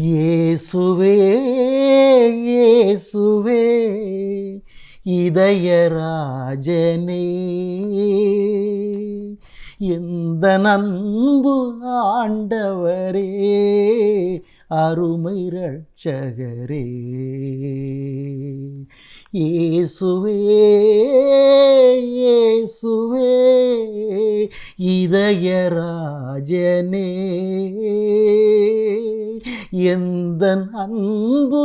இயேசுவே இயேசுவே இதயராஜனே, எந்த அன்பு ஆண்டவரே, அருமை ரட்சகரே. இயேசுவே இயேசுவே இதயராஜனே, எந்த அன்பு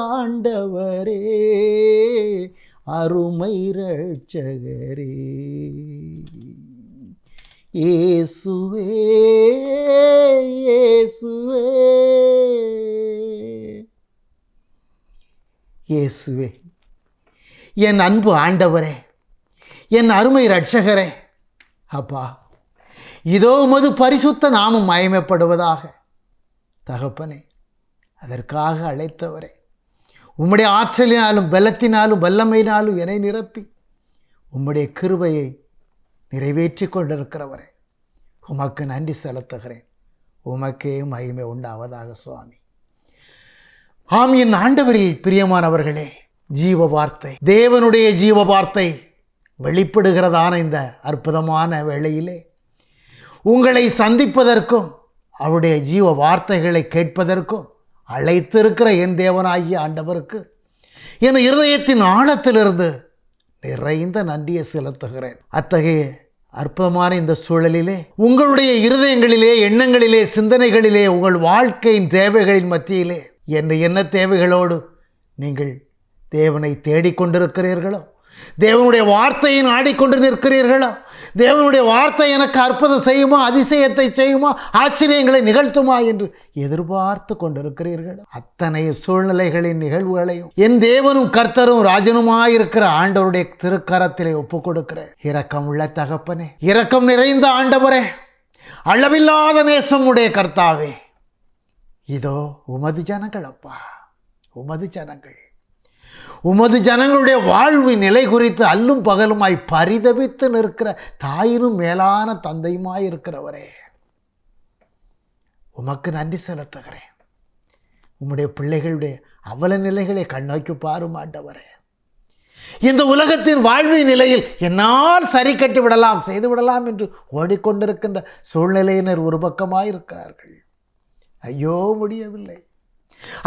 ஆண்டவரே, அருமை ரட்சகரே. இயேசுவே இயேசுவே இயேசுவே, என் அன்பு ஆண்டவரே, என் அருமை ரட்சகரே. அப்பா, இதோ உமது பரிசுத்த நாமம் மகிமைப்படுவதாக. தகப்பனே, அதற்காக அழைத்தவரே, உம்முடைய ஆற்றலினாலும் பலத்தினாலும் வல்லமையினாலும் என்னை நிரப்பி உம்முடைய கிருபையை நிறைவேற்றி கொண்டிருக்கிறவரே, உமக்கு நன்றி செலுத்துகிறேன். உமக்கே மகிமை உண்டாவதாக சுவாமி. ஆம், என் ஆண்டவரில் பிரியமானவர்களே, ஜீவ வார்த்தை, தேவனுடைய ஜீவ வார்த்தை வெளிப்படுகிறதான இந்த அற்புதமான வேளையிலே உங்களை சந்திப்பதற்கும் அவருடைய ஜீவ வார்த்தைகளை கேட்பதற்கும் அழைத்திருக்கிற என் தேவனாகிய ஆண்டவருக்கு என் இருதயத்தின் ஆழத்திலிருந்து நிறைந்த நன்றியை செலுத்துகிறேன். அத்தகைய அற்புதமான இந்த சூழலிலே உங்களுடைய இருதயங்களிலே, எண்ணங்களிலே, சிந்தனைகளிலே, உங்கள் வாழ்க்கையின் தேவைகளின் மத்தியிலே என்ன தேவைகளோடு நீங்கள் தேவனை தேடிக்கொண்டிருக்கிறீர்களோ, தேவனுடைய வார்த்தையை நாடிக்கொண்டு நிற்கிறீர்களோ, தேவனுடைய வார்த்தை எனக்கு அற்புதம் செய்யுமா, அதிசயத்தை செய்யுமா, ஆச்சரியங்களை நிகழ்த்துமா என்று எதிர்பார்த்து கொண்டிருக்கிறீர்களோ, அத்தனை சூழ்நிலைகளின் நிகழ்வுகளையும் என் தேவனும் கர்த்தரும் ராஜனுமாயிருக்கிற ஆண்டவருடைய திருக்கரத்திலே ஒப்புக் கொடுக்கிறேன். இரக்கம் உள்ள தகப்பனே, இரக்கம் நிறைந்த ஆண்டவரே, அளவில்லாத நேசம் உடைய கர்த்தாவே, இதோ உமது ஜனங்கள் அப்பா, உமது ஜனங்கள், உமது ஜனங்களுடைய வாழ்வு நிலை குறித்து அல்லும் பகலுமாய் பரிதபித்து நிற்கிற தாயினும் மேலான தந்தையுமாய் இருக்கிறவரே, உமக்கு நன்றி செலுத்துகிறேன். உம்முடைய பிள்ளைகளுடைய அவல நிலைகளை கண்ணோக்கி பாரும் ஆண்டவரே. இந்த உலகத்தின் வாழ்வின் நிலையில் என்னால் சரி கட்டி விடலாம், செய்து விடலாம் என்று ஓடிக்கொண்டிருக்கின்ற சூழ்நிலையினர் ஒரு பக்கமாயிருக்கிறார்கள். ஐயோ முடியவில்லை,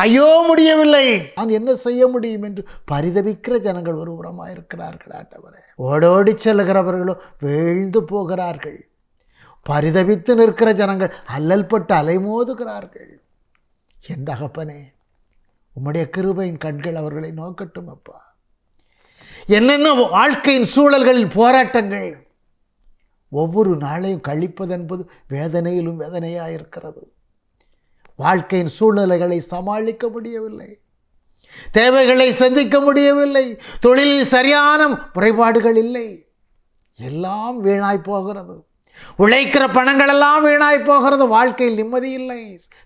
ஐயோ முடியவில்லை, நான் என்ன செய்ய முடியும் என்று பரிதபிக்கிற ஜனங்கள் ஒரு புறமாயிருக்கிறார்கள் ஆண்டவரே. ஓடோடி செல்லுகிறவர்களோ வீழ்ந்து போகிறார்கள். பரிதபித்து நிற்கிற ஜனங்கள் அல்லல் பட்டு அலைமோதுகிறார்கள். என் தகப்பனே, உம்முடைய கிருபையின் கண்கள் அவர்களை நோக்கட்டும் அப்பா. என்னென்ன வாழ்க்கையின் சூழல்களின் போராட்டங்கள் ஒவ்வொரு நாளையும் கழிப்பதென்பது வேதனையிலும் வேதனையாயிருக்கிறது. வாழ்க்கையின் சூழ்நிலைகளை சமாளிக்க முடியவில்லை, தேவைகளை சந்திக்க முடியவில்லை, தொழிலில் சரியான முறைப்பாடுகள் இல்லை, எல்லாம் வீணாய் போகிறது. உழைக்கிற பணங்களெல்லாம் வீணாய் போகிறது. வாழ்க்கையில் நிம்மதி இல்லை,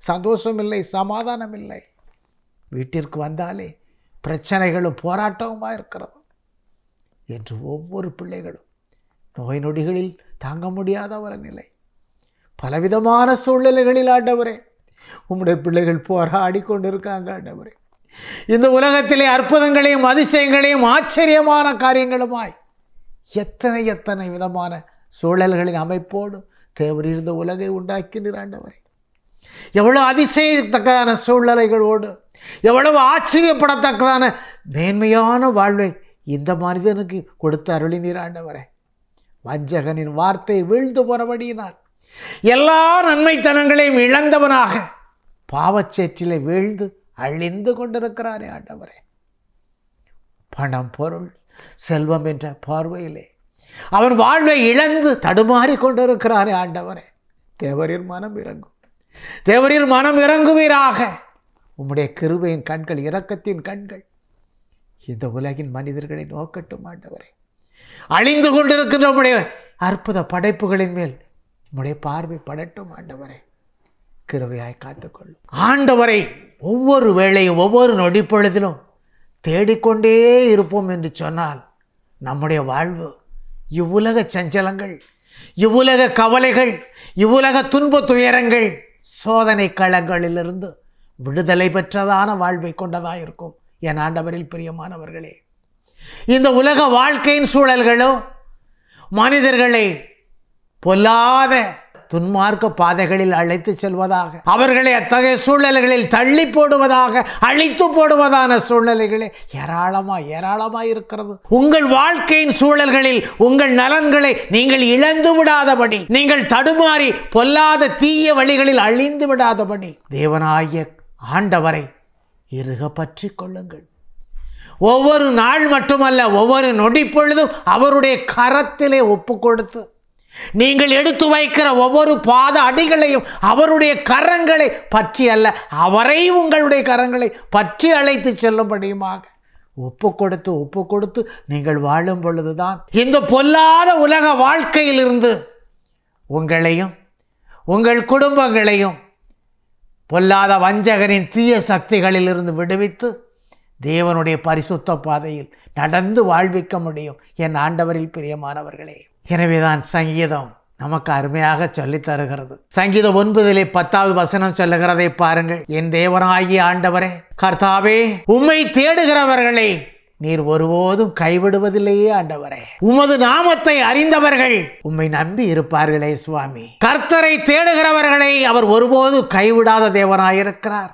சந்தோஷம் இல்லை, சமாதானம் இல்லை. வீட்டிற்கு வந்தாலே பிரச்சனைகளும் போராட்டமுமாக இருக்கிறது என்று ஒவ்வொரு பிள்ளைகளும் நோய் நொடிகளில் தாங்க முடியாத ஒரு நிலை, பலவிதமான சூழ்நிலைகளில் ஆண்டவரே உம்முடைய பிள்ளைகள் போராடி கொண்டிருக்காங்க ஆண்டவரே. இந்த உலகத்திலே அற்புதங்களையும் அதிசயங்களையும் ஆச்சரியமான காரியங்களுமாய் எத்தனை எத்தனை விதமான சூழல்களின் அமைப்போடு தேவர் இருந்த உலகை உண்டாக்கினார் ஆண்டவரே. எவ்வளவு அதிசயத்தக்கதான சூழ்நிலைகளோடு, எவ்வளவு ஆச்சரியப்படத்தக்கதான மேன்மையான வாழ்வை இந்த மனிதனுக்கு கொடுத்து அருளினீர் ஆண்டவரே. வஞ்சகனின் வார்த்தை வீழ்ந்து போனபடியினால் எல்லா நன்மைத்தனங்களையும் இழந்தவனாக பாவச்சேற்றிலே வீழ்ந்து அழிந்து கொண்டிருக்கிறாரே ஆண்டவரே. பணம், பொருள், செல்வம் என்ற பார்வையிலே அவன் வாழ்வை இழந்து தடுமாறி கொண்டிருக்கிறாரே ஆண்டவரே. தேவரீர் மனம் இறங்கும், தேவரீர் மனம் இறங்குவீராக. உம்முடைய கிருபையின் கண்கள், இரக்கத்தின் கண்கள் இந்த உலகின் மனிதர்களை நோக்கட்டும் ஆண்டவரே. அழிந்து கொண்டிருக்கின்ற உம்முடைய அற்புத படைப்புகளின் மேல் உம்முடைய பார்வை படட்டும் ஆண்டவரே. கிருபையாய் காத்துக்கொள்ளும் ஆண்டவரை. ஒவ்வொரு வேளையும் ஒவ்வொரு நொடி பொழுதிலும் தேடிக்கொண்டே இருப்போம் என்று சொன்னால் நம்முடைய வாழ்வு இவ்வுலக சஞ்சலங்கள், இவ்வுலக கவலைகள், இவ்வுலக துன்ப துயரங்கள், சோதனை களங்களிலிருந்து விடுதலை பெற்றதான வாழ்வை கொண்டதாக இருக்கும். என் ஆண்டவரில் பிரியமானவர்களே, இந்த உலக வாழ்க்கையின் சூழல்களோ மனிதர்களை பொல்லாத துன்மார்க்க பாதைகளில் அழைத்து செல்வதாக, அவர்களை அத்தகைய சூழ்நிலைகளில் தள்ளி போடுவதாக, அழித்து போடுவதான சூழ்நிலைகளே ஏராளமாய் இருக்கிறது. உங்கள் வாழ்க்கையின் சூழல்களில் உங்கள் நலன்களை நீங்கள் இழந்து விடாதபடி, நீங்கள் தடுமாறி பொல்லாத தீய வழிகளில் அழிந்து விடாதபடி தேவனாகிய ஆண்டவரை இறுக பற்றி கொள்ளுங்கள். ஒவ்வொரு நாள் மட்டுமல்ல, ஒவ்வொரு நொடி பொழுதும் அவருடைய கரத்திலே ஒப்பு கொடுத்து நீங்கள் எடுத்து வைக்கிற ஒவ்வொரு பாத அடிகளையும் அவருடைய கரங்களை பற்றி அல்ல, அவரை உங்களுடைய கரங்களை பற்றி அழைத்து செல்லும்படியுமாக ஒப்பு கொடுத்து நீங்கள் வாழும் பொழுதுதான் இந்த பொல்லாத உலக வாழ்க்கையிலிருந்து உங்களையும் உங்கள் குடும்பங்களையும் பொல்லாத வஞ்சகரின் தீய சக்திகளிலிருந்து விடுவித்து தேவனுடைய பரிசுத்த பாதையில் நடந்து வாழ்விக்க முடியும். என் ஆண்டவரில் பிரியமானவர்களே, எனவேதான் சங்கீதம் நமக்கு அருமையாக சொல்லித் தருகிறது. சங்கீதம் 9:10 சொல்லுகிறதை பாருங்கள். என் தேவனாகிய ஆண்டவரே, கர்த்தாவே, உம்மை தேடுகிறவர்களை நீர் ஒருபோதும் கைவிடுவதில்லையே ஆண்டவரே. உமது நாமத்தை அறிந்தவர்கள் உம்மை நம்பி இருப்பார்களே சுவாமி. கர்த்தரை தேடுகிறவர்களை அவர் ஒருபோதும் கைவிடாத தேவனாயிருக்கிறார்.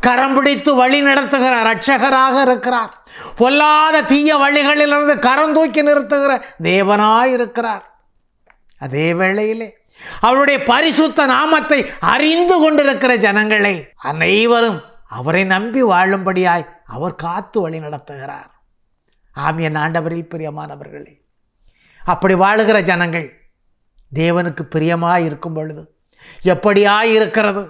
கரம் பிடித்து வழி நடத்துகிற இரட்சகராக இருக்கிறார். பொல்லாத தீய வழிகளிலிருந்து கரம் தூக்கி நிறுத்துகிற தேவனாயிருக்கிறார். அதே வேளையிலே அவருடைய பரிசுத்த நாமத்தை அறிந்து கொண்டிருக்கிற ஜனங்களை அனைவரும் அவரை நம்பி வாழும்படியாய் அவர் காத்து வழி நடத்துகிறார். ஆம், என் ஆண்டவரில் பிரியமானவர்களே, அப்படி வாழுகிற ஜனங்கள் தேவனுக்கு பிரியமாய் இருக்கும் பொழுது எப்படியாய் இருக்கிறது,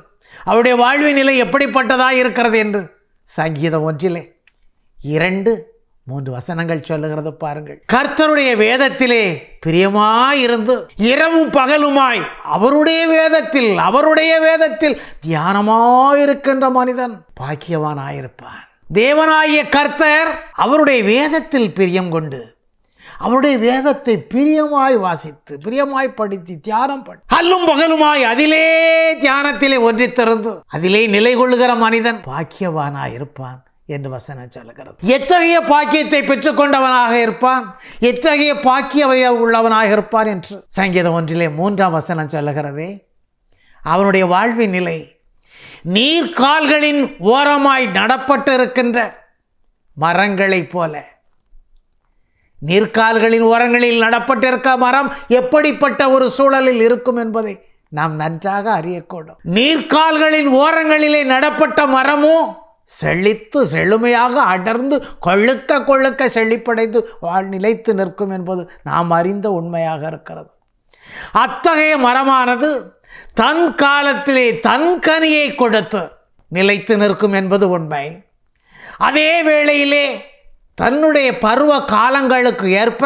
அவருடைய வாழ்வின் நிலை எப்படிப்பட்டதாய் இருக்கிறது என்று சங்கீதம் 1:2-3 சொல்லுகிறது பாருங்கள். கர்த்தருடைய வேதத்திலே பிரியமாயிருந்து இரவும் பகலுமாய் அவருடைய வேதத்தில் தியானமாயிருக்கின்ற மனிதன் பாக்கியவானாயிருப்பான். தேவனாகிய கர்த்தர் அவருடைய வேதத்தில் பிரியம் கொண்டு அவருடைய வேதத்தை பிரியமாய் வாசித்து பிரியமாய் படித்து தியானம் பண்ணி அல்லும் பகலுமாய் அதிலே தியானத்திலே ஒன்றித்திருந்து அதிலே நிலை கொள்ளுகிற மனிதன் பாக்கியவானாயிருப்பான் என்று வசனம் சொல்லுகிறது. எத்தகைய பாக்கியத்தை பெற்றுக்கொண்டவனாக இருப்பான், எத்தகைய பாக்கிய உள்ளவனாக இருப்பான் என்று சங்கீதம் 1:3 சொல்லுகிறதே. அவனுடைய வாழ்வின் நிலை நீர்கால்களின் ஓரமாய் நடப்பட்டு இருக்கின்ற மரங்களைப் போல. நீர்கால்களின் ஓரங்களில் நடப்பட்டிருக்க மரம் எப்படிப்பட்ட ஒரு சூழலில் இருக்கும் என்பதை நாம் நன்றாக அறியக்கூடும். நீர்கால்களின் ஓரங்களிலே நடப்பட்ட மரமோ செழித்து செழுமையாக அடர்ந்து கொழுக்க செழிப்படைந்து நிலைத்து நிற்கும் என்பது நாம் அறிந்த உண்மையாக இருக்கிறது. அத்தகைய மரமானது தன் காலத்திலே தன் கனியை கொடுத்து நிலைத்து நிற்கும் என்பது உண்மை. அதே வேளையிலே தன்னுடைய பருவ காலங்களுக்கு ஏற்ப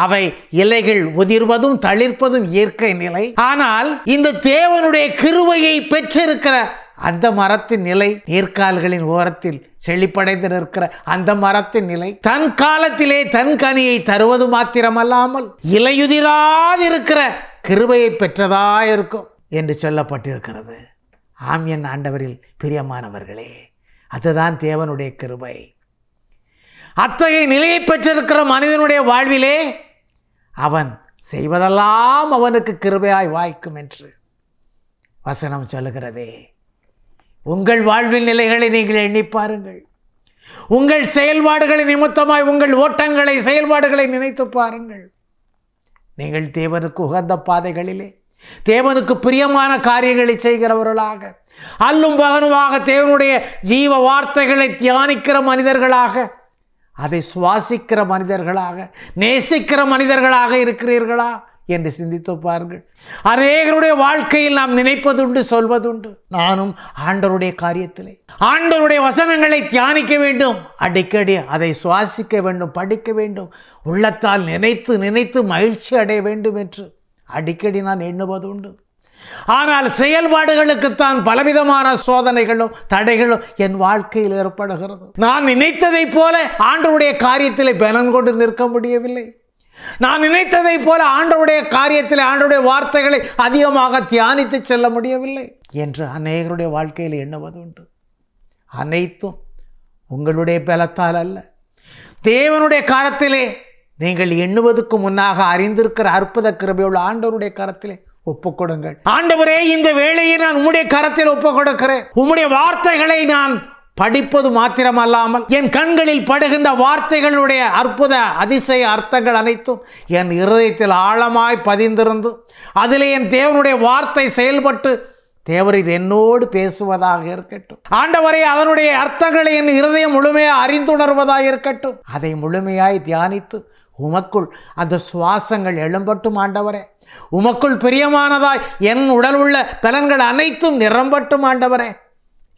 அவை இலைகள் உதிர்வதும் தளிர்ப்பதும் இயற்கை நிலை. ஆனால் இந்த தேவனுடைய கிருபையை பெற்றிருக்கிற அந்த மரத்தின் நிலை, நீர்க்கால்களின் ஓரத்தில் செழிப்படைந்து நிற்கிற அந்த மரத்தின் நிலை தன் காலத்திலே தன் கனியை தருவது மாத்திரமல்லாமல் இலையுதிராதிருக்கிற கிருபையை பெற்றதாயிருக்கும் என்று சொல்லப்பட்டிருக்கிறது. ஆம், என் ஆண்டவரில் பிரியமானவர்களே, அதுதான் தேவனுடைய கிருபை. அத்தகைய நிலையை பெற்றிருக்கிற மனிதனுடைய வாழ்விலே அவன் செய்வதெல்லாம் அவனுக்கு கிருபையாய் வாய்க்கும் என்று வசனம் சொல்லுகிறதே. உங்கள் வாழ்வின் நிலைகளை நீங்கள் எண்ணி பாருங்கள். உங்கள் செயல்பாடுகளை நிமித்தமாய் உங்கள் ஓட்டங்களை செயல்பாடுகளை நினைத்து பாருங்கள். நீங்கள் தேவனுக்கு உகந்த பாதைகளிலே தேவனுக்கு பிரியமான காரியங்களை செய்கிறவர்களாக, அல்லும் பகலுமாக தேவனுடைய ஜீவ வார்த்தைகளை தியானிக்கிற மனிதர்களாக, அதை சுவாசிக்கிற மனிதர்களாக, நேசிக்கிற மனிதர்களாக இருக்கிறீர்களா என்று சிந்தித்து பாருங்கள். அநேகருடைய வாழ்க்கையில் நாம் நினைப்பதுண்டு, சொல்வதுண்டு. நானும் ஆண்டவருடைய காரியத்திலே ஆண்டவருடைய வசனங்களை தியானிக்க வேண்டும், அடிக்கடி அதை சுவாசிக்க வேண்டும், படிக்க வேண்டும், உள்ளத்தால் நினைத்து நினைத்து மகிழ்ச்சி அடைய வேண்டும் என்று அடிக்கடி நான் எண்ணுவதுண்டு. ஆனால் செயல்பாடுகளுக்குத்தான் பலவிதமான சோதனைகளும் தடைகளும் என் வாழ்க்கையில் ஏற்படுகிறது. நான் நினைத்ததை போல ஆண்டவருடைய காரியத்தில் பலன் கொண்டு நிற்க முடியவில்லை. நான் நினைத்ததை போல ஆண்டவருடைய காரியத்தில் ஆண்டவருடைய வார்த்தைகளை அதிகமாக தியானித்து செல்ல முடியவில்லை என்று அநேகருடைய வாழ்க்கையில் எண்ணுவது உண்டு. அனைத்தும் உங்களுடைய பலத்தால் அல்ல, தேவனுடைய கரத்திலே நீங்கள் எண்ணுவதற்கு முன்னாக அறிந்திருக்கிற அற்புத கிருபையுள்ள ஆண்டவருடைய கரத்திலே ஒப்புக்கொடுங்கள். ஆண்டவரே, இந்த வேளையை நான் உம்முடைய கரத்தில் ஒப்புக் கொடுக்கிறேன். உம்முடைய வார்த்தைகளை நான் படிப்பது மாத்திரமல்லாமல் என் கண்களில் படுகின்ற வார்த்தைகளுடைய அற்புத அதிசய அர்த்தங்கள் அனைத்தும் என் இருதயத்தில் ஆழமாய் பதிந்திருந்து அதிலே என் தேவனுடைய வார்த்தை செயல்பட்டு தேவரீர் என்னோடு பேசுவதாக இருக்கட்டும். ஆண்டவரே, அதனுடைய அர்த்தங்களை என் இருதயம் முழுமையாக அறிந்துணர்வதாக இருக்கட்டும். அதை முழுமையாய் தியானித்து உமக்குள் அந்த சுவாசங்கள் எழும்பட்டும். ஆண்டவரே, உமக்குள் பிரியமானதாய் என் உடல் உள்ள பலன்கள் அனைத்தும் நிரம்பட்டும் ஆண்டவரே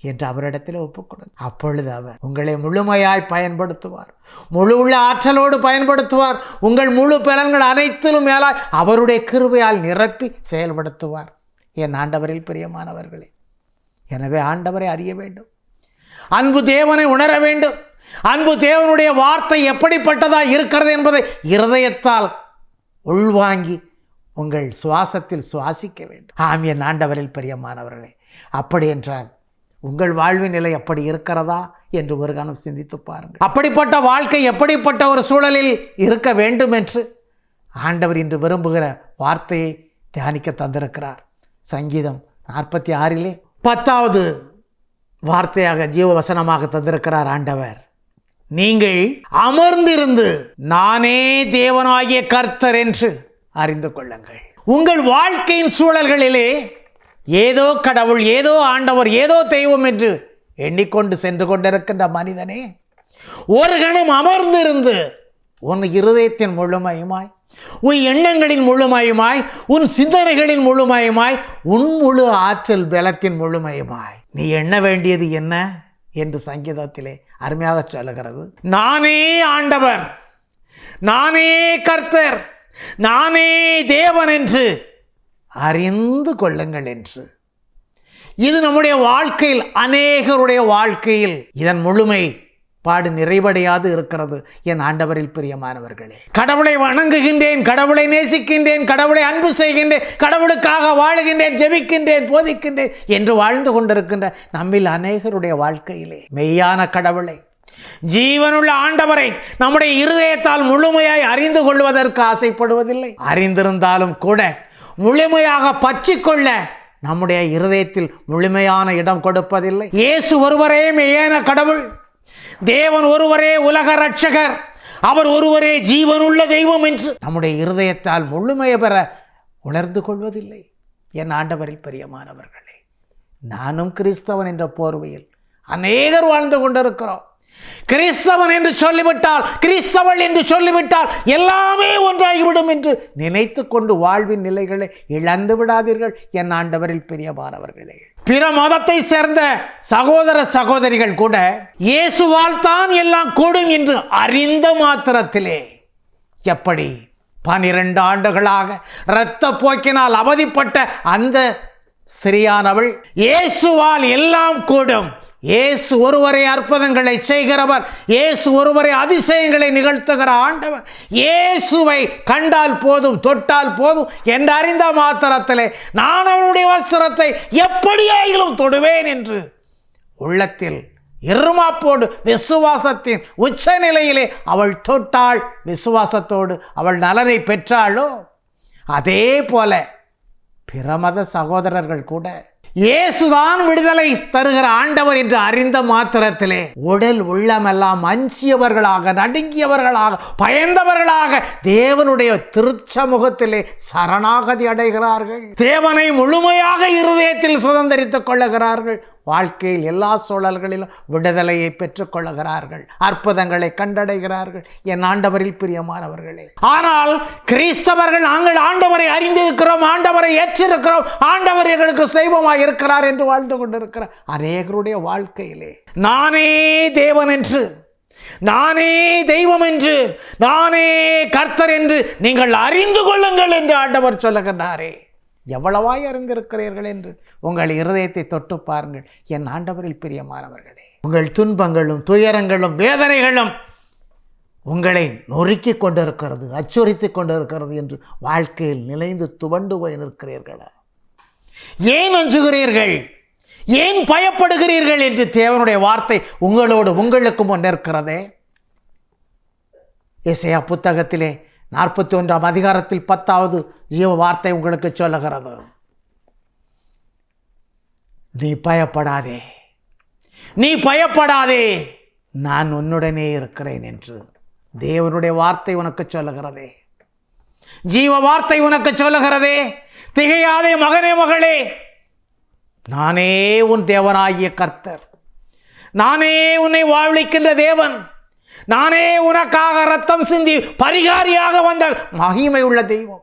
என்று அவரிடத்தில் ஒப்புக்கொடுங்க. அப்பொழுது அவர் உங்களை முழுமையாய் பயன்படுத்துவார், முழு உள்ள ஆற்றலோடு பயன்படுத்துவார். உங்கள் முழு பலன்கள் அனைத்திலும் மேலாய் அவருடைய கிருபையால் நிரப்பி செயல்படுத்துவார். என் ஆண்டவரில் பிரியமானவர்களே, எனவே ஆண்டவரை அறிய வேண்டும், அன்பு தேவனை உணர வேண்டும். அன்பு தேவனுடைய வார்த்தை எப்படிப்பட்டதாக இருக்கிறது என்பதை இருதயத்தால் உள்வாங்கி உங்கள் சுவாசத்தில் சுவாசிக்க வேண்டும். ஆம், என் ஆண்டவரில் பிரியமானவர்களே, அப்படி என்றால் உங்கள் வாழ்வின் நிலை அப்படி இருக்கிறதா என்று ஒரு கணம் சிந்தித்து பாருங்கள். அப்படிப்பட்ட வாழ்க்கை எப்படிப்பட்ட ஒரு சூழலில் இருக்க வேண்டும் என்று ஆண்டவர் இன்று விரும்புகிற வார்த்தையை தியானிக்க தந்திருக்கிறார். சங்கீதம் 46 10வது வார்த்தையாக ஜீவ வசனமாக தந்திருக்கிறார் ஆண்டவர். நீங்கள் அமர்ந்திருந்து நானே தேவனாகிய கர்த்தர் என்று அறிந்து கொள்ளுங்கள். உங்கள் வாழ்க்கையின் சூழல்களிலே ஏதோ கடவுள், ஏதோ ஆண்டவர், ஏதோ தெய்வம் என்று எண்ணிக்கொண்டு சென்று கொண்டிருக்கின்ற மனிதனே, ஒரு கணம் அமர்ந்திருந்து உன் இருதயத்தின் முழுமையுமாய், உன் எண்ணங்களின் முழுமையுமாய், உன் சிந்தனைகளின் முழுமையுமாய், உன் முழு ஆற்றல் பலத்தின் முழுமையுமாய் நீ எண்ண வேண்டியது என்ன என்று சங்கீதத்திலே அருமையாக சொல்லுகிறது. நானே ஆண்டவர், நானே கர்த்தர், நானே தேவன் என்று அறிந்து கொள்ளுங்கள் என்று. இது நம்முடைய வாழ்க்கையில், அநேகருடைய வாழ்க்கையில் இதன் முழுமை பாடு நிறைவடையாது இருக்கிறது. என் ஆண்டவரில் பிரியமானவர்களே, கடவுளை வணங்குகின்றேன், கடவுளை நேசிக்கின்றேன், கடவுளை அன்பு செய்கின்றேன், கடவுளுக்காக வாழுகின்றேன், ஜெபிக்கின்றேன், போதிக்கின்றேன் என்று வாழ்ந்து கொண்டிருக்கின்ற நம்மில் அநேகருடைய வாழ்க்கையிலே மெய்யான கடவுளை, ஜீவனுள்ள ஆண்டவரை நம்முடைய இருதயத்தால் முழுமையாய் அறிந்து கொள்வதற்கு ஆசைப்படுவதில்லை. அறிந்திருந்தாலும் கூட முழுமையாக பற்றிக்கொள்ள நம்முடைய இருதயத்தில் முழுமையான இடம் கொடுப்பதில்லை. இயேசு ஒருவரே மெய்யான கடவுள், தேவன் ஒருவரே உலக ரட்சகர், அவர் ஒருவரே ஜீவனுள்ள தெய்வம் என்று நம்முடைய இருதயத்தால் முழுமையை பெற உணர்ந்து கொள்வதில்லை. என் ஆண்டவரில் பிரியமானவர்களே, நானும் கிறிஸ்தவன் என்ற போர்வையில் அநேகர் வாழ்ந்து கொண்டிருக்கிறோம். கிறிஸ்தவன் என்று சொல்லிவிட்டால், கிறிஸ்தவள் என்று சொல்லிவிட்டால் எல்லாமே ஒன்றாகிவிடும் என்று நினைத்து கொண்டு வாழ்வின் நிலைகளை இழந்து விடாதீர்கள். என் ஆண்டவரில் பிரியமானவர்களே, பிற மதத்தை சேர்ந்த சகோதர சகோதரிகள் கூட இயேசுவால் தான் எல்லாம் கூடும் என்று அறிந்த மாத்திரத்திலே எப்படி 12 ஆண்டுகளாக இரத்த போக்கினால் அவதிப்பட்ட அந்த ஸ்திரியானவள் இயேசுவால் எல்லாம் கூடும், இயேசு ஒருவரே அற்புதங்களை செய்கிறவர், இயேசு ஒருவரே அதிசயங்களை நிகழ்த்துகிற ஆண்டவர், இயேசுவை கண்டால் போதும், தொட்டால் போதும் என்று அறிந்த மாத்திரத்திலே நான் அவருடைய வஸ்திரத்தை எப்படியாயிலும் தொடுவேன் என்று உள்ளத்தில் இருமாப்போடு விசுவாசத்தின் உச்ச நிலையிலே அவள் தொட்டாள். விசுவாசத்தோடு அவள் நலனை பெற்றாளோ, அதே போல பிரமத சகோதரர்கள் கூட இயேசுதான் விடுதலை தருகிற ஆண்டவர் என்று அறிந்த மாத்திரத்திலே உடல் உள்ளமெல்லாம் அஞ்சியவர்களாக, நடுங்கியவர்களாக, பயந்தவர்களாக தேவனுடைய திருச்சமூகத்திலே சரணாகதி அடைகிறார்கள். தேவனை முழுமையாக இருதயத்தில் சுதந்திரித்துக் கொள்ளுகிறார்கள். வாழ்க்கையில் எல்லா சூழல்களிலும் விடுதலையை பெற்றுக் கொள்ளுகிறார்கள், அற்புதங்களை கண்டடைகிறார்கள். என் ஆண்டவரில் பிரியமானவர்களே, ஆனால் கிறிஸ்தவர்கள் நாங்கள் ஆண்டவரை அறிந்திருக்கிறோம், ஆண்டவரை ஏற்றிருக்கிறோம், ஆண்டவர் எங்களுக்கு தெய்வமாய் இருக்கிறார் என்று வாழ்ந்து கொண்டிருக்கிறார். அநேகருடைய வாழ்க்கையிலே நானே தேவன் என்று, நானே தெய்வம் என்று, நானே கர்த்தர் என்று நீங்கள் அறிந்து கொள்ளுங்கள் என்று ஆண்டவர் சொல்லுகின்றாரே. எவ்வளவாய் அறிந்திருக்கிறீர்கள் என்று உங்கள் இருதயத்தை தொட்டு பாருங்கள். என் ஆண்டவரில் பிரியமானவர்களே, உங்கள் துன்பங்களும் துயரங்களும் வேதனைகளும் உங்களை நொறுக்கி கொண்டிருக்கிறது, அச்சுறுத்தி கொண்டிருக்கிறது என்று வாழ்க்கையில் நிலைந்து துவண்டு போய் நிற்கிறீர்களா? ஏன் அஞ்சுகிறீர்கள்? ஏன் பயப்படுகிறீர்கள் என்று தேவனுடைய வார்த்தை உங்களுக்கு முன் நிற்கிறதே. எசேயா புத்தகத்திலே 41ஆம் அதிகாரத்தில் 10வது ஜீவ வார்த்தை உங்களுக்கு சொல்லுகிறது, நீ பயப்படாதே, நீ பயப்படாதே, நான் உன்னுடனே இருக்கிறேன் என்று தேவனுடைய வார்த்தை உனக்கு சொல்லுகிறதே. ஜீவ வார்த்தை உனக்கு சொல்லுகிறதே, திகையாதே மகனே மகளே, நானே உன் தேவனாகிய கர்த்தர், நானே உன்னை வாழ்விக்கின்ற தேவன், நானே உனக்காக ரத்தம் சிந்தி பரிகாரியாக வந்த மகிமை உள்ள தெய்வம்,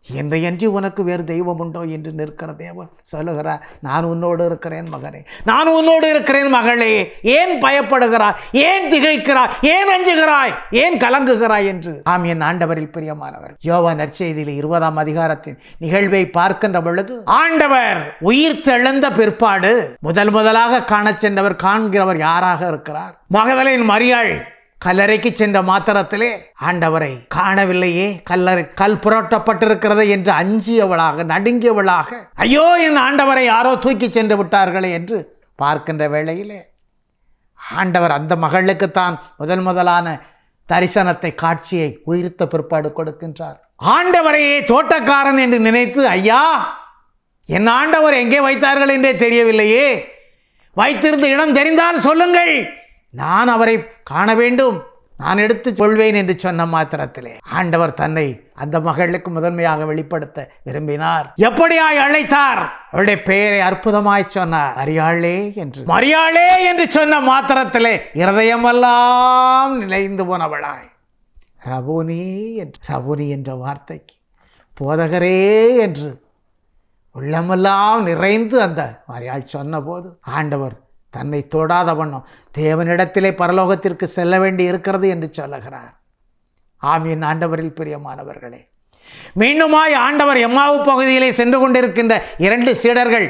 என்றையன்றி உனக்கு வேறு தெய்வம் உண்டோ என்று நிற்கிற தேவன் சொல்லுகிறார், நான் உன்னோடு இருக்கிறேன் மகனே, நான் உன்னோடு இருக்கிறேன் மகளே. ஏன் பயப்படுகிறாய், ஏன் திகைக்கிறாய், ஏன் அஞ்சுகிறாய், ஏன் கலங்குகிறாய் என்று. ஆம் என் ஆண்டவரில் பிரியமானவர், யோவான் நற்செய்தியில் 20ஆம் அதிகாரத்தின் நிகழ்வை பார்க்கின்ற பொழுது, ஆண்டவர் உயிர் தெழுந்த பிற்பாடு முதலாக காணச் சென்றவர், காண்கிறவர் யாராக இருக்கிறார்? மகதலேன் மரியாள் கல்லறைக்கு சென்ற மாத்திரத்திலே ஆண்டவரை காணவில்லையே, கல் புரட்டப்பட்டிருக்கிறது என்று அஞ்சியவளாக, நடுங்கியவளாக, ஐயோ என் ஆண்டவரை யாரோ தூக்கி சென்று விட்டார்களே என்று பார்க்கின்ற வேளையிலே ஆண்டவர் அந்த மகளுக்குத்தான் முதலான தரிசனத்தை, காட்சியை உயிர்த்த பிற்பாடு கொடுக்கின்றார். ஆண்டவரையே தோட்டக்காரன் என்று நினைத்து, ஐயா என் ஆண்டவர் எங்கே வைத்தார்கள் என்றே தெரியவில்லையே, வைத்திருந்த இடம் தெரிந்தால் சொல்லுங்கள், நான் அவரை காண வேண்டும், நான் எடுத்துக் கொள்வேன் என்று சொன்ன மாத்திரத்திலே ஆண்டவர் தன்னை அந்த மகளுக்கு முதன்மையாக வெளிப்படுத்த விரும்பினார். எப்படியாய் அழைத்தார்? அவளுடைய பெயரை அற்புதமாய் சொன்னார், மரியாளே என்று. மரியாளே என்று சொன்ன மாத்திரத்திலே இருதயமெல்லாம் நிலைந்து போனவளாய் ரபூனி என்று, ரபூனி என்ற வார்த்தைக்கு போதகரே என்று உள்ளமெல்லாம் நிறைந்து அந்த மரியாள் சொன்ன போது ஆண்டவர் தன்னை தொடாத வண்ணம் தேவனிடத்திலே பரலோகத்திற்கு செல்ல வேண்டி இருக்கிறது என்று சொல்லுகிறார். ஆம் என் ஆண்டவரில் பிரியமானவர்களே, மீண்டுமாய் ஆண்டவர் எம்மாவு பகுதியிலே சென்று கொண்டிருக்கின்ற 2 சீடர்கள்,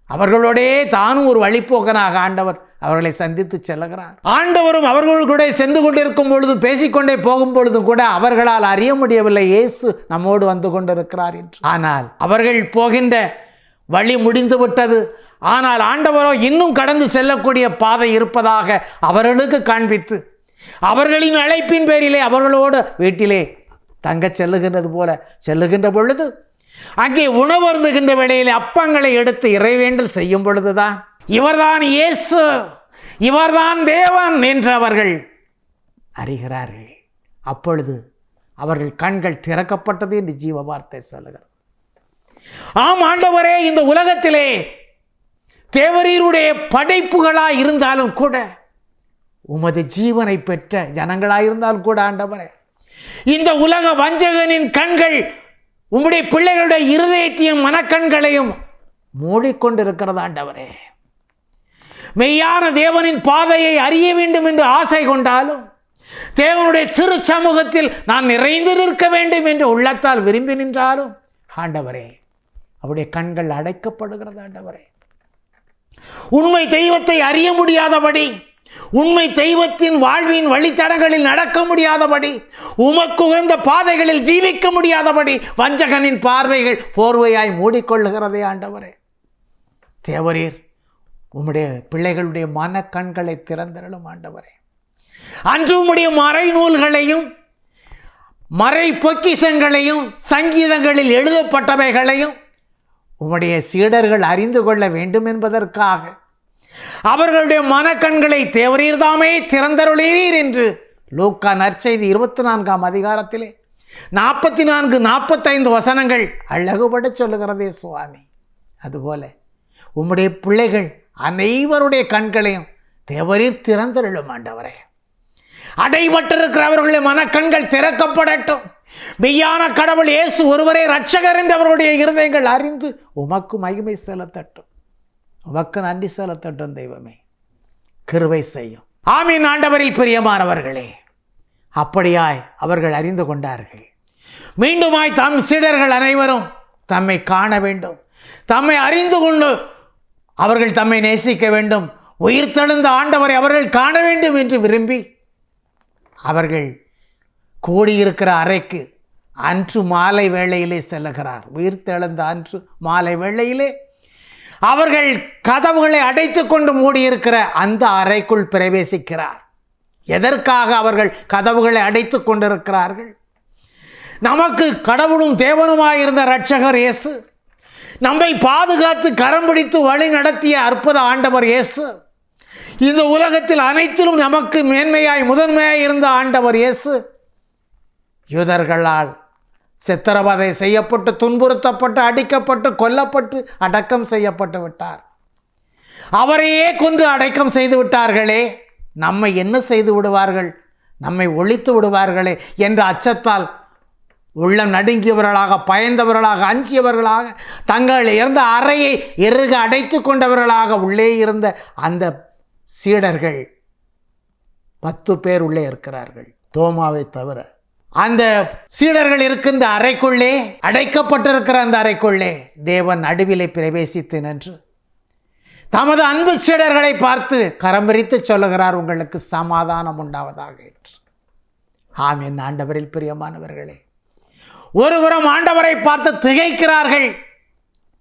அவர்களோடே தானும் ஒரு வழிப்போக்கனாக ஆண்டவர் அவர்களை சந்தித்து செல்லுகிறார். ஆண்டவரும் அவர்கள் கூட சென்று கொண்டிருக்கும் பொழுதும் பேசிக்கொண்டே போகும் பொழுதும் கூட அவர்களால் அறிய முடியவில்லை இயேசு நம்மோடு வந்து கொண்டிருக்கிறார் என்று. ஆனால் அவர்கள் போகின்ற வழி முடிந்து விட்டது. ஆனால் ஆண்டவரோ இன்னும் கடந்து செல்லக்கூடிய பாதை இருப்பதாக அவர்களுக்கு காண்பித்து, அவர்களின் அழைப்பின் பேரிலே அவர்களோடு வீட்டிலே தங்க செல்லுகின்றது போல செல்லுகின்ற பொழுது, அங்கே உணவருந்துகின்ற வேளையிலே அப்பங்களை எடுத்து இறைவேண்டல் செய்யும் பொழுதுதான், இவர்தான் இயேசு, இவர்தான் தேவன் என்று அவர்கள் அறிகிறார்கள். அப்பொழுது அவர்கள் கண்கள் திறக்கப்பட்டது என்று ஜீவ வார்த்தை சொல்லுகிறது. ஆம் ஆண்டவரே, இந்த உலகத்திலே தேவரீருடைய படைப்புகளாய் இருந்தாலும் கூட, உமது ஜீவனை பெற்ற ஜனங்களாயிருந்தாலும் கூட ஆண்டவரே, இந்த உலக வஞ்சகனின் கண்கள் உம்முடைய பிள்ளைகளுடைய இருதயத்தையும் மனக்கண்களையும் மூடிக்கொண்டிருக்கிறது ஆண்டவரே. மெய்யான தேவனின் பாதையை அறிய வேண்டும் என்று ஆசை கொண்டாலும், தேவனுடைய திரு சமூகத்தில் நான் நிறைந்து நிற்க வேண்டும் என்று உள்ளத்தால் விரும்பி நின்றாலும் ஆண்டவரே, அவருடைய கண்கள் அடைக்கப்படுகிறது ஆண்டவரே. உண்மை தெய்வத்தை அறிய முடியாதபடி, உண்மை தெய்வத்தின் வாழ்வின் வழித்தடங்களில் நடக்க முடியாதபடி, உமக்கு உகந்த பாதைகளில் ஜீவிக்க முடியாதபடி வஞ்சகனின் பார்வைகள் போர்வையாய் மூடிக்கொள்ளுகிறதே ஆண்டவரே. தேவரீர் உம்முடைய பிள்ளைகளுடைய மன கண்களை திறந்திரளும் ஆண்டவரே. அன்று உம்முடைய மறை நூல்களையும் மறை பொக்கிஷங்களையும் சங்கீதங்களில் எழுதப்பட்டவைகளையும் உம்முடைய சீடர்கள் அறிந்து கொள்ள வேண்டும் என்பதற்காக அவர்களுடைய மனக்கண்களை தேவரீர் தாமே திறந்தருளீர் என்று லூக்கா நற்செய்தி 24ஆம் அதிகாரத்திலே 44-45 வசனங்கள் அழகுபட சொல்லுகிறதே சுவாமி. அதுபோல உம்முடைய பிள்ளைகள் அனைவருடைய கண்களையும் தேவரீர் திறந்தருளும் ஆண்டவரே. அடைபட்டிருக்கிறவர்களுடைய மனக்கண்கள் திறக்கப்படட்டும். மெய்யான கடவுள் இயேசு ஒருவரே இரட்சகர் என்று அவருடைய இருதயங்கள் அறிந்து உமக்கு மகிமை செலுத்தட்டும், உமக்கு நன்றி செலுத்தட்டும். தெய்வமே கிருபை செய்யும். ஆமீன். ஆண்டவரில் பிரியமானவர்களே, அப்படியாய் அவர்கள் அறிந்து கொண்டார்கள். மீண்டுமாய் தம் சீடர்கள் அனைவரும் தம்மை காண வேண்டும், தம்மை அறிந்து கொண்டு அவர்கள் தம்மை நேசிக்க வேண்டும், உயிர்த்தெழுந்த ஆண்டவரை அவர்கள் காண வேண்டும் என்று விரும்பி அவர்கள் கூடியிருக்கிற அறைக்கு அன்று மாலை வேளையிலே செல்லுகிறார். உயிர்த்தெழுந்த அன்று மாலை வேளையிலே அவர்கள் கதவுகளை அடைத்து கொண்டு மூடியிருக்கிற அந்த அறைக்குள் பிரவேசிக்கிறார். எதற்காக அவர்கள் கதவுகளை அடைத்து கொண்டிருக்கிறார்கள்? நமக்கு கடவுளும் தேவனுமாயிருந்த இரட்சகர் இயேசு, நம்மை பாதுகாத்து கரம் பிடித்து வழி நடத்திய அற்புத ஆண்டவர் இயேசு, இந்த உலகத்தில் அனைத்திலும் நமக்கு மேன்மையாய் முதன்மையாய் இருந்த ஆண்டவர் இயேசு, யூதர்களால் சித்திரவதை செய்யப்பட்டு துன்புறுத்தப்பட்டு அடிக்கப்பட்டு கொல்லப்பட்டு அடக்கம் செய்யப்பட்டு விட்டார். அவரையே கொன்று அடக்கம் செய்து விட்டார்களே, நம்மை என்ன செய்து விடுவார்கள், நம்மை ஒழித்து விடுவார்களே என்ற அச்சத்தால் உள்ளம் நடுங்கியவர்களாக, பயந்தவர்களாக, அஞ்சியவர்களாக, தங்கள் இருந்த அறையை இறுக அடைத்து கொண்டவர்களாக உள்ளே இருந்த அந்த சீடர்கள் 10 பேர் உள்ளே இருக்கிறார்கள், தோமாவை தவிர. அந்த சீடர்கள் இருக்கின்ற அறைக்குள்ளே, அடைக்கப்பட்டிருக்கிற அந்த அறைக்குள்ளே தேவன் நடுவிலே பிரவேசித்து நின்று தமது அன்பு சீடர்களை பார்த்து கரம் பிரித்து சொல்லுகிறார், உங்களுக்கு சமாதானம் உண்டாவதாக என்று. ஆம், என் ஆண்டவரில் பிரியமானவர்களே, ஒருபுறம் ஆண்டவரை பார்த்து திகைக்கிறார்கள்,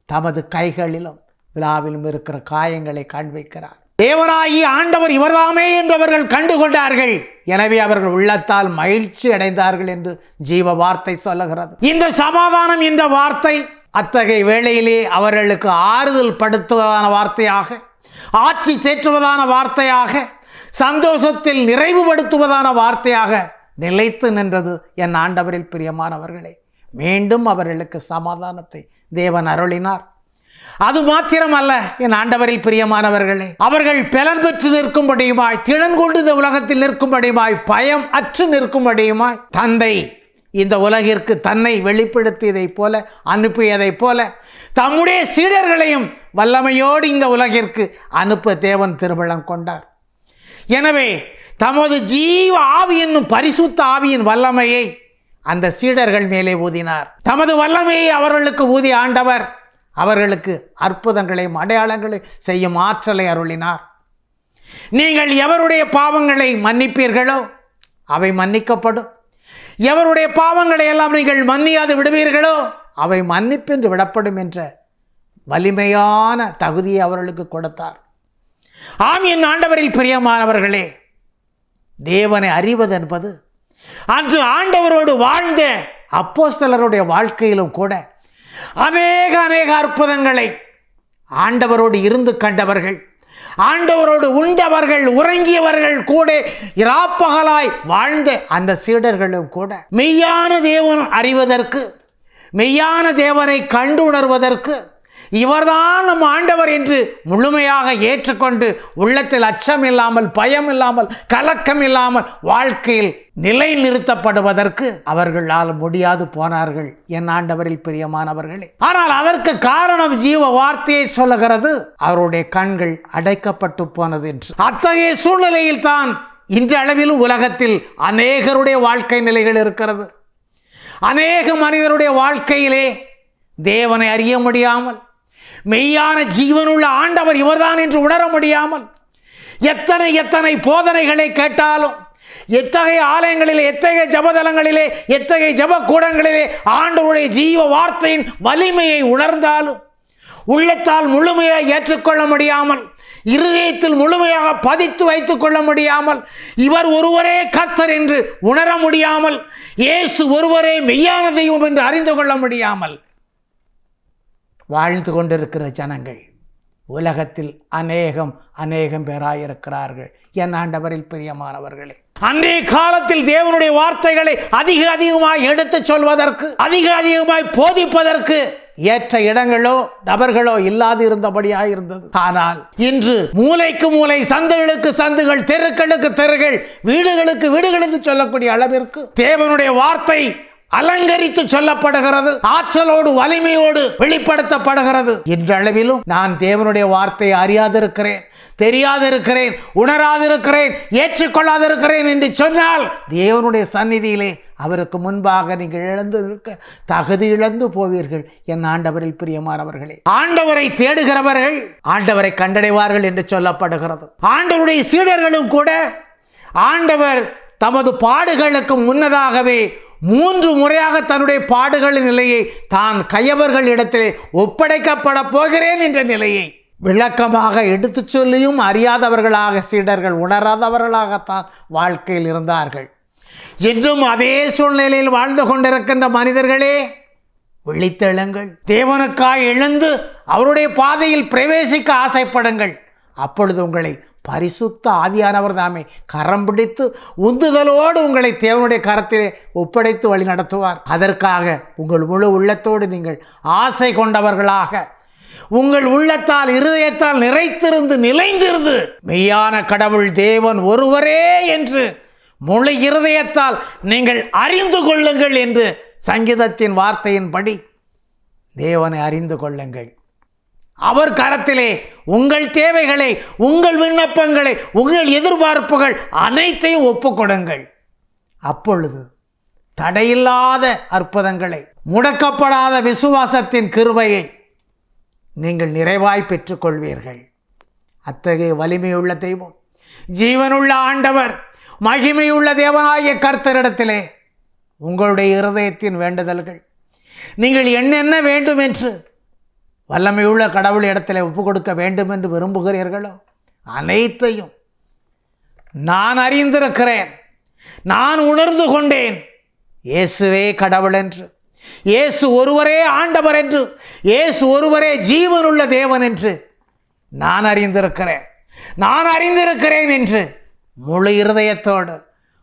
தமது கைகளிலும் விழாவிலும் இருக்கிற காயங்களை காண்பிக்கிறார். தேவனாகி ஆண்டவர் இவர்தாமே என்று அவர்கள் கண்டுகொண்டார்கள். எனவே அவர்கள் உள்ளத்தால் மகிழ்ச்சி அடைந்தார்கள் என்று ஜீவ வார்த்தை சொல்லுகிறது. இந்த சமாதானம் என்ற வார்த்தை அத்தகைய வேளையிலே அவர்களுக்கு ஆறுதல் படுத்துவதான வார்த்தையாக, ஆட்சி தேற்றுவதான வார்த்தையாக, சந்தோஷத்தில் நிறைவுபடுத்துவதான வார்த்தையாக நிலைத்து நின்றது. என் ஆண்டவரில் பிரியமானவர்களே, மீண்டும் அவர்களுக்கு சமாதானத்தை தேவன் அருளினார். அது மாத்திரமல்ல, என் ஆண்டவரில் பிரியமானவர்களே, அவர்கள் பலன் பெற்று நிற்கும்படியுமாய், திறன்கொண்டு இந்த உலகத்தில் நிற்கும்படியுமாய், பயம் அற்று நிற்கும்படியுமாய், தந்தை இந்த உலகிற்கு தன்னை வெளிப்படுத்தியதைப் போல, அனுப்பியதைப் போல, தம்முடைய சீடர்களையும் வல்லமையோடு இந்த உலகிற்கு அனுப்ப தேவன் திருவிழம் கொண்டார். எனவே தமது ஜீவ ஆவி என்னும் பரிசுத்த ஆவியின் வல்லமையை அந்த சீடர்கள் மேலே ஊதினார். தமது வல்லமையை அவர்களுக்கு ஊதிய ஆண்டவர் அவர்களுக்கு அற்புதங்களையும் அடையாளங்களையும் செய்யும் ஆற்றலை அருளினார். நீங்கள் எவருடைய பாவங்களை மன்னிப்பீர்களோ அவை மன்னிக்கப்படும், எவருடைய பாவங்களை எல்லாம் நீங்கள் மன்னியாது விடுவீர்களோ அவை மன்னிப்பென்று விடப்படும் என்ற வலிமையான தகுதியை அவர்களுக்கு கொடுத்தார். ஆம், என் ஆண்டவரில் பிரியமானவர்களே, தேவனை அறிவது என்பது அன்று ஆண்டவரோடு வாழ்ந்த அப்போஸ்தலருடைய வாழ்க்கையிலும் கூட அநேக அற்புதங்களை ஆண்டவரோடு இருந்து கண்டவர்கள், ஆண்டவரோடு உண்டவர்கள், உறங்கியவர்கள், கூட இராப்பகலாய் வாழ்ந்த அந்த சீடர்களும் கூட மெய்யான தேவன் அறிவதற்கு, மெய்யான தேவனை கண்டு உணர்வதற்கு, இவர்தான் நம் ஆண்டவர் என்று முழுமையாக ஏற்றுக்கொண்டு உள்ளத்தில் அச்சம் இல்லாமல், பயம் இல்லாமல், கலக்கம் இல்லாமல் வாழ்க்கையில் நிலை நிறுத்தப்படுவதற்கு அவர்களால் முடியாது போனார்கள். என் ஆண்டவரில் பிரியமானவர்களே, ஆனால் அதற்கு காரணம் ஜீவ வார்த்தையை சொல்லுகிறது, அவருடைய கண்கள் அடைக்கப்பட்டு போனது என்று. அத்தகைய சூழ்நிலையில் தான் இன்றளவிலும் உலகத்தில் அநேகருடைய வாழ்க்கை நிலைகள் இருக்கிறது. அநேக மனிதருடைய வாழ்க்கையிலே தேவனை அறிய முடியாமல், மெய்யான ஜீவனுள்ள ஆண்டவர் இவர்தான் என்று உணர முடியாமல், எத்தனை போதனைகளை கேட்டாலும், எத்தகைய ஆலயங்களிலே, எத்தகைய ஜபதலங்களிலே, எத்தகைய ஜப கூடங்களிலே ஆண்டவருடைய ஜீவ வார்த்தையின் வலிமையை உணர்ந்தாலும் உள்ளத்தால் முழுமையாக ஏற்றுக்கொள்ள முடியாமல், இருதயத்தில் முழுமையாக பதித்து வைத்துக் கொள்ள முடியாமல், இவர் ஒருவரே கர்த்தர் என்று உணர முடியாமல், இயேசு ஒருவரே மெய்யான தெய்வம் என்று அறிந்து கொள்ள முடியாமல் வாழ்ந்து கொண்டிருக்கிற ஜனங்கள் உலகத்தில் அநேகம் பேராயிருக்கிறார்கள். என் ஆண்டவரில் பிரியமானவர்களே, அன்றைய காலத்தில் தேவனுடைய வார்த்தைகளை அதிகமாய் எடுத்துச் சொல்வதற்கு, அதிகமாய் போதிப்பதற்கு ஏற்ற இடங்களோ நபர்களோ இல்லாது இருந்தபடியாக இருந்தது. ஆனால் இன்று மூலைக்கு மூலை, சந்துகளுக்கு சந்துகள், தெருக்களுக்கு தெருகள், வீடுகளுக்கு வீடுகள் என்று சொல்லக்கூடிய அளவிற்கு தேவனுடைய வார்த்தை அலங்கரித்து சொல்லப்படுகிறது, ஆற்றலோடு வலிமையோடு வெளிப்படுத்தப்படுகிறது. இன்றளவிலும் நான் தேவனுடைய வார்த்தையை அறியாதிருக்கிறேன், தெரியாதிருக்கிறேன், உணராதிருக்கிறேன், ஏற்றுக்கொள்ளாதிருக்கிறேன் என்று சொன்னால் தேவனுடைய சந்நிதியிலே அவருக்கு முன்பாக நீங்கள் இழந்து இருக்க தகுதி இழந்து போவீர்கள். என் ஆண்டவரில் பிரியமானவர்களே, ஆண்டவரை தேடுகிறவர்கள் ஆண்டவரை கண்டடைவார்கள் என்று சொல்லப்படுகிறது. ஆண்டவருடைய சீடர்களும் கூட ஆண்டவர் தமது பாடுகளுக்கு முன்னதாகவே 3 முறையாக தன்னுடைய பாடுகளின் நிலையை தான் கயவர்கள் இடத்திலே ஒப்படைக்கப்பட போகிறேன் என்ற நிலையை விளக்கமாக எடுத்து சொல்லியும் அறியாதவர்களாக சீடர்கள் உணராதவர்களாகத்தான் வாழ்க்கையில் இருந்தார்கள். என்றும் அதே சூழ்நிலையில் வாழ்ந்து கொண்டிருக்கின்ற மனிதர்களே, விழித்தெழுங்கள். தேவனுக்காய் எழுந்து அவருடைய பாதையில் பிரவேசிக்க ஆசைப்படுங்கள். அப்பொழுது உங்களை பரிசுத்த ஆவியானவர் தாமே கரம் பிடித்து உந்துதலோடு உங்களை தேவனுடைய கரத்திலே ஒப்படைத்து வழி நடத்துவார். அதற்காக உங்கள் முழு உள்ளத்தோடு நீங்கள் ஆசை கொண்டவர்களாக, உங்கள் உள்ளத்தால் இருதயத்தால் நிறைத்திருந்து நிலைந்திருந்து மெய்யான கடவுள் தேவன் ஒருவரே என்று முழு இருதயத்தால் நீங்கள் அறிந்து கொள்ளுங்கள் என்று சங்கீதத்தின் வார்த்தையின்படி தேவனை அறிந்து கொள்ளுங்கள். அவர் கரத்திலே உங்கள் தேவைகளை, உங்கள் விண்ணப்பங்களை, உங்கள் எதிர்பார்ப்புகள் அனைத்தையும் ஒப்புக்கொடுங்கள். அப்பொழுது தடையில்லாத அற்புதங்களை, முடக்கப்படாத விசுவாசத்தின் கிருபையை நீங்கள் நிறைவாய் பெற்றுக்கொள்வீர்கள். அத்தகைய வலிமையுள்ள தெய்வம், ஜீவனுள்ள ஆண்டவர், மகிமையுள்ள தேவனாகிய கர்த்தரிடத்திலே உங்களுடைய இருதயத்தின் வேண்டுதல்கள், நீங்கள் என்னென்ன வேண்டும் என்று வல்லமையுள்ள கடவுள் இடத்திலே ஒப்பு கொடுக்க வேண்டும் என்று விரும்புகிறீர்களோ அனைத்தையும் நான் அறிந்திருக்கிறேன், நான் உணர்ந்து கொண்டேன். இயேசுவே கடவுள் என்று, இயேசு ஒருவரே ஆண்டவர் என்று, இயேசு ஒருவரே ஜீவனுள்ள தேவன் என்று நான் அறிந்திருக்கிறேன் என்று முழு இருதயத்தோடு,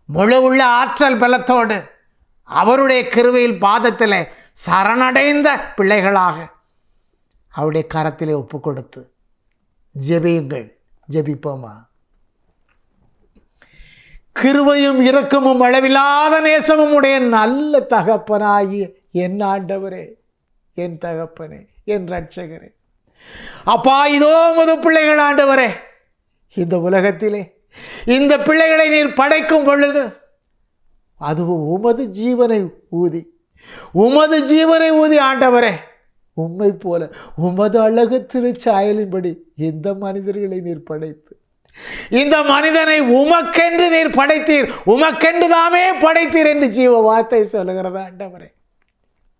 முழு உள்ள ஆற்றல் பலத்தோடு அவருடைய கிருபையில் பாதத்தில் சரணடைந்த பிள்ளைகளாக அவருடைய கரத்திலே ஒப்பு கொடுத்து ஜெபியுங்கள். ஜெபிப்போமா? கிருபையும் இரக்கமும் அளவில்லாத நேசமும் உடைய நல்ல தகப்பனாகிய என் ஆண்டவரே, என் தகப்பனே, என் இரட்சகரே, அப்பா, இதோ உமது பிள்ளைகள் ஆண்டவரே, இந்த உலகத்திலே இந்த பிள்ளைகளை நீர் படைக்கும் பொழுது அதுவும் உமது ஜீவனை ஊதி ஆண்டவரே, உம்மை போல உமது அழகு திருச்சாயலின்படி இந்த மனிதர்களை நீர் படைத்து, இந்த மனிதனை உமக்கென்று நீர் படைத்தீர், உமக்கென்று தாமே படைத்தீர் என்று ஜீவ வார்த்தை சொல்லுகிறது ஆண்டவரே.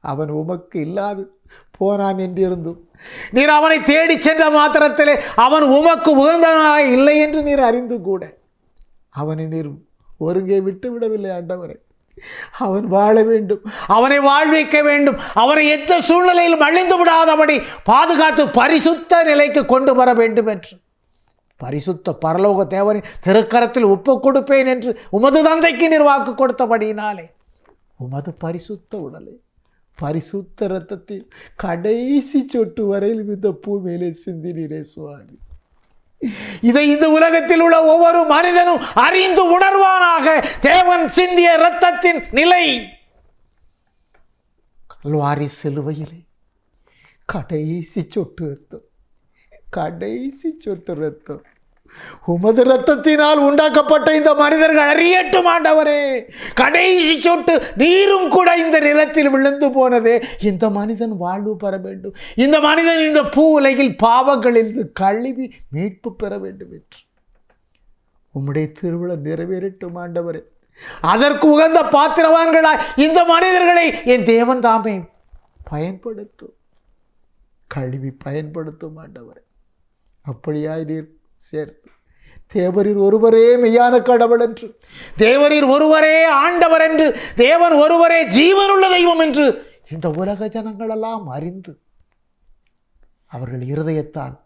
அவன் உமக்கு இல்லாது போனான் என்றிருந்தும் நீர் அவனை தேடி சென்ற மாத்திரத்திலே அவன் உமக்கு உகந்தவனாக இல்லை என்று நீர் அறிந்து கூட அவனை நீர் ஒருங்கே விட்டு விடவில்லை ஆண்டவரே. அவன் வாழ வேண்டும், அவனை வாழ்விக்க வேண்டும், அவனை எந்த சூழ்நிலையிலும் அழிந்து விடாதபடி பாதுகாத்து பரிசுத்த நிலைக்கு கொண்டு வர வேண்டும் என்று பரிசுத்த பரலோக தேவனின் திருக்கரத்தில் ஒப்பு கொடுப்பேன் என்று உமது தந்தைக்கு நீர் வாக்கு கொடுத்தபடியினாலே உமது பரிசுத்த உடலை, பரிசுத்த இரத்தத்தில் கடைசி சொட்டு வரையில் இந்த பூமியிலே சிந்தினீரே சுவாமி. இதை இந்த உலகத்தில் உள்ள ஒவ்வொரு மனிதனும் அறிந்து உணர்வானாக. தேவன் சிந்திய இரத்தத்தின் நிலை கல்வாரி சிலுவையிலே கடைசி சொட்டு ரத்தம் உமது இரத்தத்தினால் உண்டாக்கப்பட்ட இந்த மனிதர்கள் அறியட்டும் ஆண்டவரே. கடைசி சொட்டு நீரும் கூட இந்த நிலத்தில் விழுந்து போனதே இந்த மனிதன் வாழ்வு பெற வேண்டும், இந்த மனிதன் இந்த பூ உலகில் பாவங்களிலிருந்து கழுவி மீட்பு பெற வேண்டும் என்று உம்முடைய திருவிழா நிறைவேறட்டும் ஆண்டவரே. அதற்கு உகந்த பாத்திரவான்களாய் இந்த மனிதர்களை என் தேவன் தாமே கழுவி பயன்படுத்தும் ஆண்டவரே. அப்படியாய் நீர் சேர்த்து தேவரீர் ஒருவரே மெய்யான கடவுள் என்று, தேவரீர் ஒருவரே ஆண்டவர் என்று, தேவன் ஒருவரே ஜீவனுள்ள தெய்வம் என்று இந்த உலக ஜனங்களெல்லாம் அறிந்து அவர்கள் இருதயத்தால்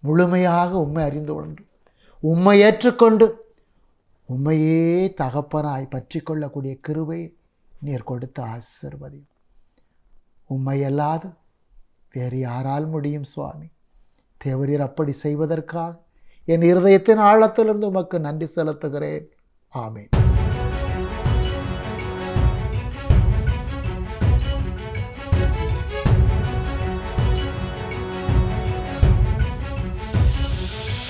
முழுமையாக உம்மை அறிந்து கொண்டு உம்மை ஏற்றுக்கொண்டு உம்மையே தகப்பனாய் பற்றி கொள்ளக்கூடிய கிருபை நீர் கொடுத்த ஆசீர்வதி. உம்மை அல்லாது வேறு யாரால் முடியும் சுவாமி? தேவரீர் அப்படி செய்வதற்காக என் இருதயத்தின் ஆழத்திலிருந்து உமக்கு நன்றி செலுத்துகிறேன். ஆமென்.